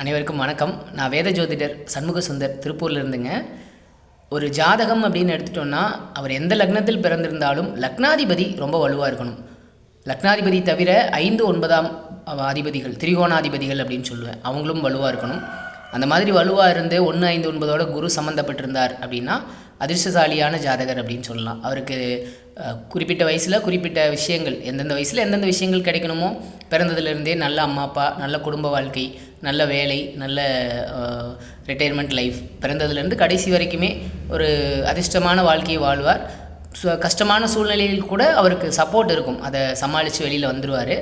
அனைவருக்கும் வணக்கம். நான் வேத ஜோதிடர் சண்முக சுந்தர் திருப்பூரில் இருந்துங்க. ஒரு ஜாதகம் அப்படின்னு எடுத்துட்டோன்னா, அவர் எந்த லக்னத்தில் பிறந்திருந்தாலும் லக்னாதிபதி ரொம்ப வலுவாக இருக்கணும். லக்னாதிபதி தவிர 5, 9ஆம் அதிபதிகள், திரிகோணாதிபதிகள் அப்படின்னு சொல்லுவேன், அவங்களும் வலுவாக இருக்கணும். அந்த மாதிரி வலுவாக இருந்து 1, 5, 9ஓட குரு சம்மந்தப்பட்டிருந்தார் அப்படின்னா அதிர்ஷ்டசாலியான ஜாதகர் அப்படின்னு சொல்லலாம். அவருக்கு குறிப்பிட்ட வயசில் குறிப்பிட்ட விஷயங்கள், எந்தெந்த வயசில் எந்தெந்த விஷயங்கள் கிடைக்கணுமோ, பிறந்ததுலேருந்தே நல்ல அம்மா அப்பா, நல்ல குடும்ப வாழ்க்கை, நல்ல வேலை, நல்ல ரிட்டையர்மெண்ட் லைஃப், பிறந்ததுலேருந்து கடைசி வரைக்குமே ஒரு அதிர்ஷ்டமான வாழ்க்கையை வாழ்வார். கஷ்டமான சூழ்நிலையில் கூட அவருக்கு சப்போர்ட் இருக்கும், அதை சமாளித்து வெளியில் வந்துடுவார்.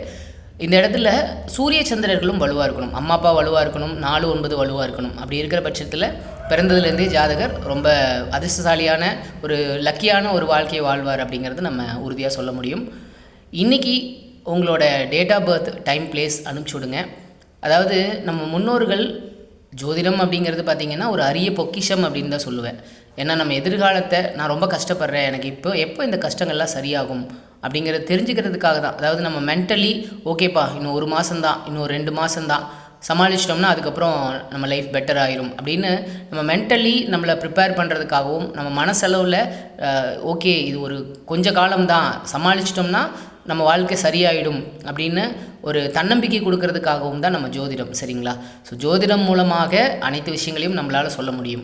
இந்த இடத்துல சூரிய சந்திரர்களும் வலுவாக இருக்கணும், அம்மா அப்பா வலுவாக இருக்கணும், 4, 9 வலுவாக இருக்கணும். அப்படி இருக்கிற பட்சத்தில் பிறந்ததுலேருந்தே ஜாதகர் ரொம்ப அதிர்ஷ்டசாலியான ஒரு லக்கியான ஒரு வாழ்க்கையை வாழ்வார் அப்படிங்கிறது நம்ம உறுதியாக சொல்ல முடியும். இன்றைக்கி உங்களோட date of birth, time, place அனுப்பிச்சி விடுங்க. அதாவது நம்ம முன்னோர்கள் ஜோதிடம் அப்படிங்கிறது பார்த்திங்கன்னா ஒரு அரிய பொக்கிஷம் அப்படின்னு தான் சொல்லுவேன். ஏன்னா நம்ம எதிர்காலத்தை, நான் ரொம்ப கஷ்டப்படுறேன், எனக்கு எப்போ இந்த கஷ்டங்கள்லாம் சரியாகும் அப்படிங்கிறத தெரிஞ்சுக்கிறதுக்காக தான். அதாவது நம்ம மென்டலி ஓகேப்பா, இன்னும் 1 மாதம்தான், இன்னும் 2 மாதம்தான், சமாளிச்சிட்டோம்னா அதுக்கப்புறம் நம்ம லைஃப் பெட்டர் ஆயிரும் அப்படின்னு நம்ம மென்டலி நம்மளை ப்ரிப்பேர் பண்ணுறதுக்காகவும், நம்ம மனசளவில் ஓகே இது ஒரு கொஞ்ச காலம்தான், சமாளிச்சிட்டோம்னா நம்ம வாழ்க்கை சரியாயிடும் அப்படின்னு ஒரு தன்னம்பிக்கை கொடுக்கறதுக்காகவும் தான் நம்ம ஜோதிடம், சரிங்களா? ஸோ ஜோதிடம் மூலமாக அனைத்து விஷயங்களையும் நம்மளால் சொல்ல முடியும்.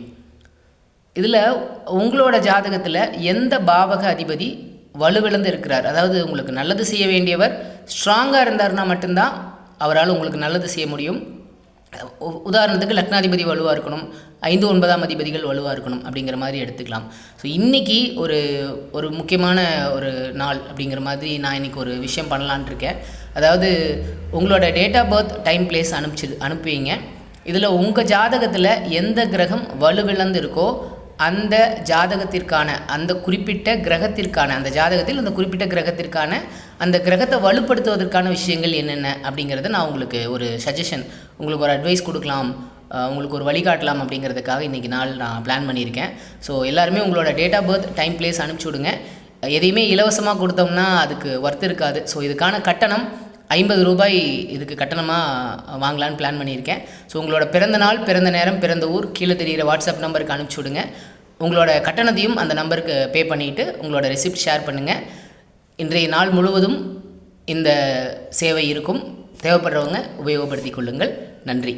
இதில் உங்களோட ஜாதகத்தில் எந்த பாவக அதிபதி வலுவிழந்து இருக்கிறார், அதாவது உங்களுக்கு நல்லது செய்ய வேண்டியவர் ஸ்ட்ராங்காக இருந்தார்னா மட்டும்தான் அவரால் உங்களுக்கு நல்லது செய்ய முடியும். உதாரணத்துக்கு லக்னாதிபதி வலுவாக இருக்கணும், 5, 9ஆம் அதிபதிகள் வலுவாக இருக்கணும் அப்படிங்கிற மாதிரி எடுத்துக்கலாம். ஸோ இன்றைக்கி ஒரு முக்கியமான ஒரு நாள் அப்படிங்கிற மாதிரி நான் இன்றைக்கி ஒரு விஷயம் பண்ணலான் இருக்கேன். அதாவது உங்களோட date of birth, time, place அனுப்புவீங்க. இதில் உங்கள் ஜாதகத்தில் எந்த கிரகம் வலுவிழந்து இருக்கோ அந்த ஜாதகத்திற்கான, அந்த குறிப்பிட்ட கிரகத்திற்கான, அந்த ஜாதகத்தில் அந்த குறிப்பிட்ட கிரகத்திற்கான, அந்த கிரகத்தை வலுப்படுத்துவதற்கான விஷயங்கள் என்னென்ன அப்படிங்கிறத நான் உங்களுக்கு ஒரு சஜஷன், உங்களுக்கு ஒரு அட்வைஸ் கொடுக்கலாம், உங்களுக்கு ஒரு வழிகாட்டலாம் அப்படிங்கிறதுக்காக இன்றைக்கி நாள் நான் பிளான் பண்ணியிருக்கேன். ஸோ எல்லாருமே உங்களோட date of birth, time, place அனுப்பிச்சி விடுங்க. எதையுமே இலவசமாக கொடுத்தோம்னா அதுக்கு ஒர்த் இருக்காது. ஸோ இதுக்கான கட்டணம் 50 ரூபாய், இதுக்கு கட்டணமாக வாங்கலான்னு பிளான் பண்ணியிருக்கேன். ஸோ உங்களோட பிறந்த நாள், பிறந்த நேரம், பிறந்த ஊர் கீழே தெரிகிற வாட்ஸ்அப் நம்பருக்கு அனுப்பிச்சி விடுங்க. உங்களோட கட்டணத்தையும் அந்த நம்பருக்கு பே பண்ணிவிட்டு உங்களோட ரெசிப்ட் ஷேர் பண்ணுங்கள். இன்றைய நாள் முழுவதும் இந்த சேவை இருக்கும். தேவைப்படுறவங்க உபயோகப்படுத்தி கொள்ளுங்கள். நன்றி.